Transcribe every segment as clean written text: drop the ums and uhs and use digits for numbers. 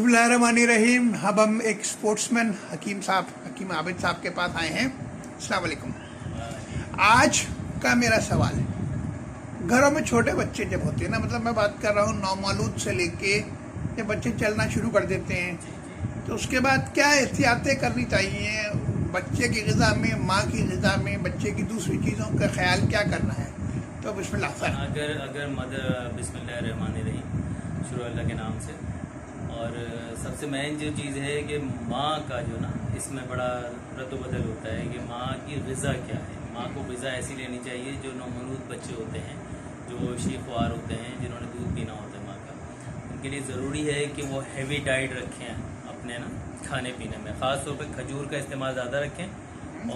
बिस्मिल्लाहिर्रहमानिर्रहीम। अब हम एक स्पोर्ट्समैन हकीम आबिद साहब के पास आए हैं। अस्सलाम वालेकुम। आज का मेरा सवाल, घरों में छोटे बच्चे जब होते हैं ना, मतलब मैं बात कर रहा हूँ नौमौलूद से लेके जब बच्चे चलना शुरू कर देते हैं, तो उसके बाद क्या एहतियातें करनी चाहिए बच्चे की ग़िज़ा में, माँ की ग़िज़ा में, बच्चे की दूसरी चीज़ों का ख्याल क्या करना है? तो बिस्मिल्लाह सर। अगर मदर बिस्मिल्लाहिर्रहमानिर्रहीम, शुरू अल्लाह के नाम से। और सबसे मेन जो चीज़ है कि माँ का जो ना इसमें बड़ा रद्द-बदल होता है कि माँ की ग़िज़ा क्या है। माँ को ग़िज़ा ऐसी लेनी चाहिए, जो नौमौलूद बच्चे होते हैं, जो शीख़वार होते हैं, जिन्होंने दूध पीना होता है माँ का, उनके लिए ज़रूरी है कि वो हैवी डाइट रखें अपने ना खाने पीने में। ख़ास तौर पे खजूर का इस्तेमाल ज़्यादा रखें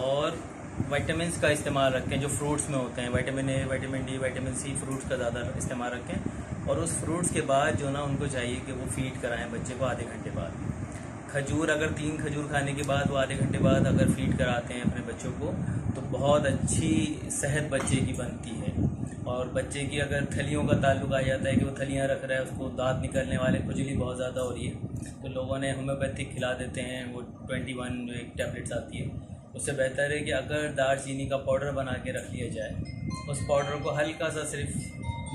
और विटामिन्स का इस्तेमाल रखें जो फ्रूट्स में होते हैं। Vitamin A, vitamin D, vitamin C, fruits का ज़्यादा इस्तेमाल रखें। और उस फ्रूट्स के बाद जो ना उनको चाहिए कि वो फीड कराएं बच्चे को आधे घंटे बाद। खजूर, अगर 3 खजूर खाने के बाद वो आधे घंटे बाद अगर फीड कराते हैं अपने बच्चों को, तो बहुत अच्छी सेहत बच्चे की बनती है। और बच्चे की अगर थलियों का ताल्लुक आ जाता है कि वो थलियाँ रख रहा है, उसको दांत निकलने वाले, खुजली बहुत ज़्यादा हो रही है, तो लोगों ने होम्योपैथिक खिला देते हैं, वो 21 एक टैबलेट्स आती है। उससे बेहतर है कि अगर दालचीनी का पाउडर बना के रख लिया जाए, उस पाउडर को हल्का सा सिर्फ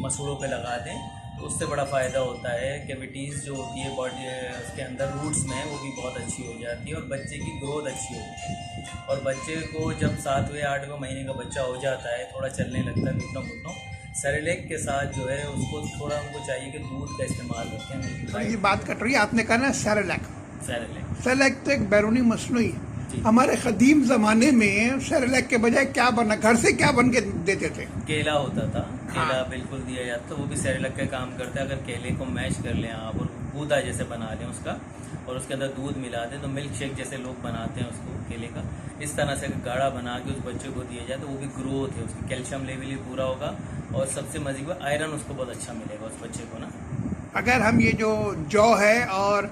मसूड़ों पे लगा दें, तो उससे बड़ा फ़ायदा होता है। कैविटीज़ जो होती है बॉडी उसके अंदर रूट्स में, वो भी बहुत अच्छी हो जाती है और बच्चे की ग्रोथ अच्छी होती है। और बच्चे को जब 7वें 8वें महीने का बच्चा हो जाता है, थोड़ा चलने लगता है, घुटनों घुटनों, सेरेलैक के साथ जो है उसको थोड़ा उनको चाहिए कि दूध का इस्तेमाल रखें। ये बात कट रही है, आपने कहा ना सेरेलैक। सेरेलैक तो एक बैरूनी मसनूई, हमारे कदीम ज़माने में सेरेलैक के बजाय क्या बना, घर से क्या बन के देते थे? केला होता था। केला बिल्कुल दिया जाता, वो भी सेरेलैक का काम करता है। अगर केले को मैश कर लें आप और गूदा जैसे बना लें उसका, और उसके अंदर दूध मिला दें, तो मिल्क शेक जैसे लोग बनाते हैं उसको केले का, इस तरह से गाढ़ा बना के उस बच्चे को दिया जाए, तो वो भी ग्रोथ है उसकी, कैल्शियम लेवल भी पूरा होगा और सबसे मजे की आयरन उसको बहुत अच्छा मिलेगा उस बच्चे को ना। अगर हम ये जो जौ है और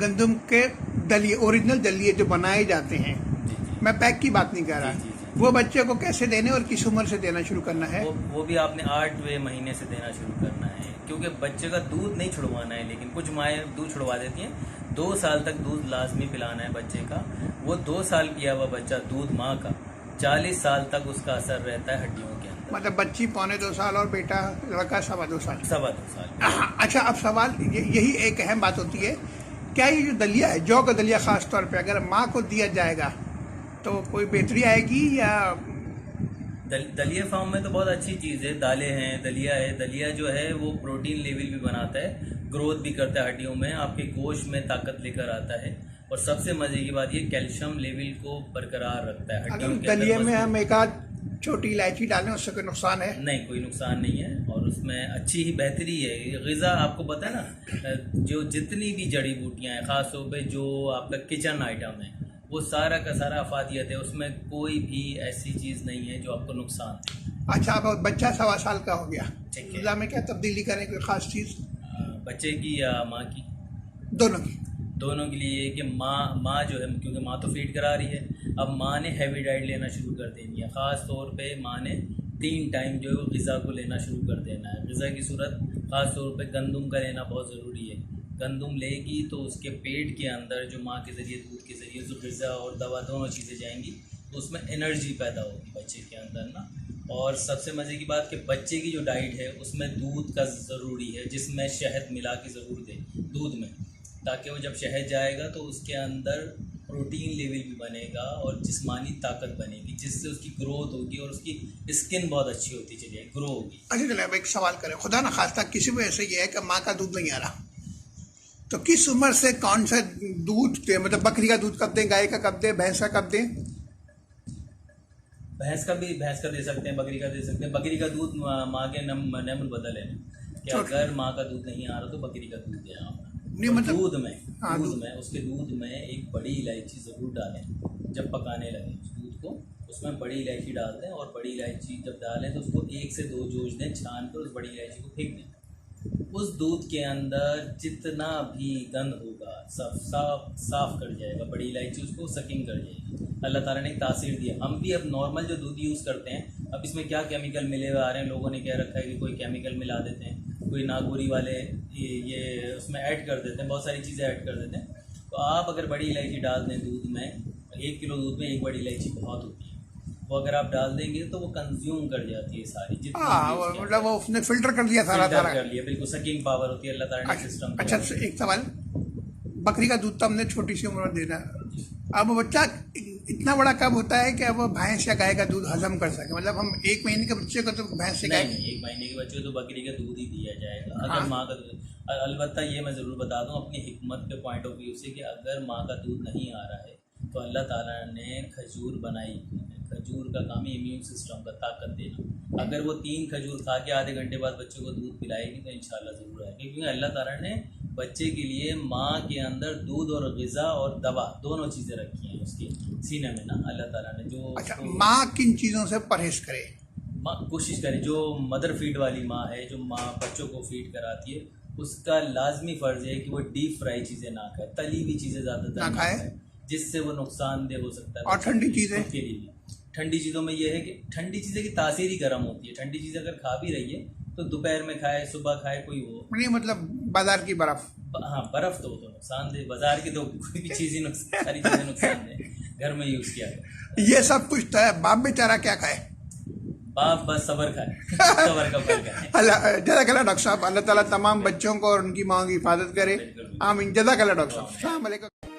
गंदम के दलिए, ओरिजिनल दलिए जो बनाए जाते हैं, मैं पैक की बात नहीं कर रहा, वो बच्चे को कैसे देने और किस उम्र से देना शुरू करना है? वो भी आपने 8वें महीने से देना शुरू करना है, क्योंकि बच्चे का दूध नहीं छुड़वाना है। लेकिन कुछ माएँ दूध छुड़वा देती हैं। 2 साल तक दूध लाजमी पिलाना है बच्चे का। वो 2 साल पिया हुआ बच्चा दूध माँ का 40 साल तक उसका असर रहता है हड्डियों के अंदर। मतलब बच्ची 1.25 साल और बेटा लड़का 2.25 साल। 2.25 साल। अच्छा, अब सवाल यही एक अहम बात होती है, क्या ये जो दलिया है, जौ का दलिया खास तौर पे अगर माँ को दिया जाएगा तो कोई बेहतरी आएगी? या दलिया फार्म में तो बहुत अच्छी चीज़ है, दालें हैं, दलिया है। दलिया जो है वो प्रोटीन लेवल भी बनाता है, ग्रोथ भी करता है हड्डियों में, आपके गोश्त में ताकत लेकर आता है, और सबसे मजे की बात ये कैल्शियम लेवल को बरकरार रखता है हड्डियों के अंदर। दलिया में हम एक आध छोटी इलायची डालें, उससे कोई नुकसान है? नहीं, कोई नुकसान नहीं है, और उसमें अच्छी ही बेहतरी है। ग़िज़ा आपको पता है ना, जो जितनी भी जड़ी बूटियाँ हैं, ख़ास तौर पे जो आपका किचन आइटम है, वो सारा का सारा अफादियत है, उसमें कोई भी ऐसी चीज़ नहीं है जो आपको नुकसान दे। अच्छा, अब बच्चा 1.25 साल का हो गया, ठीक है, ग़िज़ा में क्या तब्दीली करें, कोई ख़ास चीज़? बच्चे की या माँ की? दोनों के लिए कि माँ जो है, क्योंकि माँ तो फीड करा रही है, अब माँ ने हैवी डाइट लेना शुरू कर देनी है। ख़ास तौर पे माँ ने 3 टाइम जो है ग़िज़ा को लेना शुरू कर देना है। ग़िज़ा की सूरत ख़ास तौर पे गंदम का लेना बहुत ज़रूरी है। गंदम लेगी तो उसके पेट के अंदर जो माँ के ज़रिए, दूध के ज़रिए जो ग़िज़ा और दवा दोनों चीज़ें जाएंगी, तो उसमें एनर्जी पैदा होगी बच्चे के अंदर ना। और सबसे मज़े की बात कि बच्चे की जो डाइट है उसमें दूध का ज़रूरी है, जिसमें शहद मिला के ज़रूर दें दूध में, ताकि वो जब शहद जाएगा तो उसके अंदर प्रोटीन लेवल भी बनेगा और जिस्मानी ताकत बनेगी, जिससे उसकी ग्रोथ होगी और उसकी स्किन बहुत अच्छी होती चली जाएगी, ग्रो होगी। अच्छा, चलिए अब एक सवाल करें, खुदा ना खास्ता किसी को ऐसे ये है कि माँ का दूध नहीं आ रहा, तो किस उम्र से कौन सा दूध दे? मतलब बकरी का दूध कब दें, गाय का कब दें, भैंस का कब दें? भैंस का दे सकते हैं, बकरी का दे सकते हैं। बकरी का दूध माँ के नेमुल बदल है कि अगर माँ का दूध नहीं आ रहा तो बकरी का दूध दें आप। नहीं, मतलब दूध में उसके दूध में एक बड़ी इलायची ज़रूर डालें जब पकाने लगे उस दूध को, उसमें बड़ी इलायची डाल दें, और बड़ी इलायची जब डालें तो उसको 1 से 2 जोश दें, छान कर उस बड़ी इलायची को फेंक दें। उस दूध के अंदर जितना भी गंद होगा सब साफ कर जाएगा, बड़ी इलायची उसको सकिंग कर जाएगी। अल्लाह ताला ने एक तासीर दिया। हम भी अब नॉर्मल जो दूध यूज़ करते हैं, अब इसमें क्या केमिकल मिले हुए आ रहे हैं, लोगों ने क्या रखा है कि कोई केमिकल मिला देते हैं, कोई नागौरी वाले ये उसमें ऐड कर देते हैं, बहुत सारी चीज़ें ऐड कर देते हैं। तो आप अगर बड़ी इलायची डाल दें दूध में, 1 किलो दूध में 1 बड़ी इलायची बहुत होती है, वो अगर आप डाल देंगे तो वो कंज्यूम कर जाती है सारी जितनी हाँ, भी उसके मतलब वो उसने फिल्टर कर दिया सारा फिल्टर सारा। कर लिया, बिल्कुल सकिंग पावर होती है अल्लाह ताला ने सिस्टम अच्छा, एक सवाल, बकरी का दूध तो हमने छोटी सी उम्र में देना, अब बच्चा इतना बड़ा कब होता है कि अब वो भैंस या गाय का दूध हजम कर सके? मतलब हम 1 महीने के बच्चे को तो भैंस से गाय नहीं, 1 महीने के बच्चे को तो बकरी का दूध ही दिया जाएगा हाँ। अगर माँ का दूध। अलबत्ता ये मैं ज़रूर बता दूँ अपनी हिकमत के पॉइंट ऑफ व्यू से कि अगर माँ का दूध नहीं आ रहा है तो अल्लाह ताला ने खजूर बनाई है। खजूर का काम है इम्यून सिस्टम का ताकत देना। अगर वो 3 खजूर खा के आधे घंटे बाद बच्चे को दूध पिलाएगी तो इंशाल्लाह ज़रूर आएगी, क्योंकि अल्लाह ताला ने बच्चे के लिए माँ के अंदर दूध और ग़िज़ा और दवा दोनों चीज़ें रखी हैं उसके सीने में ना अल्लाह ताला ने। जो अच्छा, माँ किन चीज़ों से परहेज करे? माँ कोशिश करे, जो मदर फीड वाली माँ है, जो माँ बच्चों को फीड कराती है, उसका लाजमी फ़र्ज़ है कि वो डीप फ्राई चीज़ें ना खाए, तली हुई चीज़ें ज़्यादातर ना खाए, जिससे वो नुकसानदेह हो सकता है। और ठंडी चीज़ें के लिए ठंडी चीज़ों में ये है कि ठंडी चीज़ें की तासीर ही गर्म होती है। ठंडी चीज़ें अगर खा भी रही है तो दोपहर में खाए, सुबह खाए, कोई वो नहीं, मतलब बाजार की बर्फ। हाँ, बर्फ़ तो नुकसानदेह, बाजार की तो कोई भी चीज़ ही सारी चीज़ें नुकसानदेह, घर में यूज़ किया है। ये सब कुछ तो है, बाप बेचारा क्या खाए? बाप बस सबर खाए, सबर का फल खाए। अल्लाह जज़ाकल्लाह डॉक्टर साहब, अल्लाह ताला तमाम बच्चों को और उनकी माँ की हिफाजत करे, आमीन। जज़ाकल्लाह डॉक्टर साहब, अस्सलाम वालेकुम।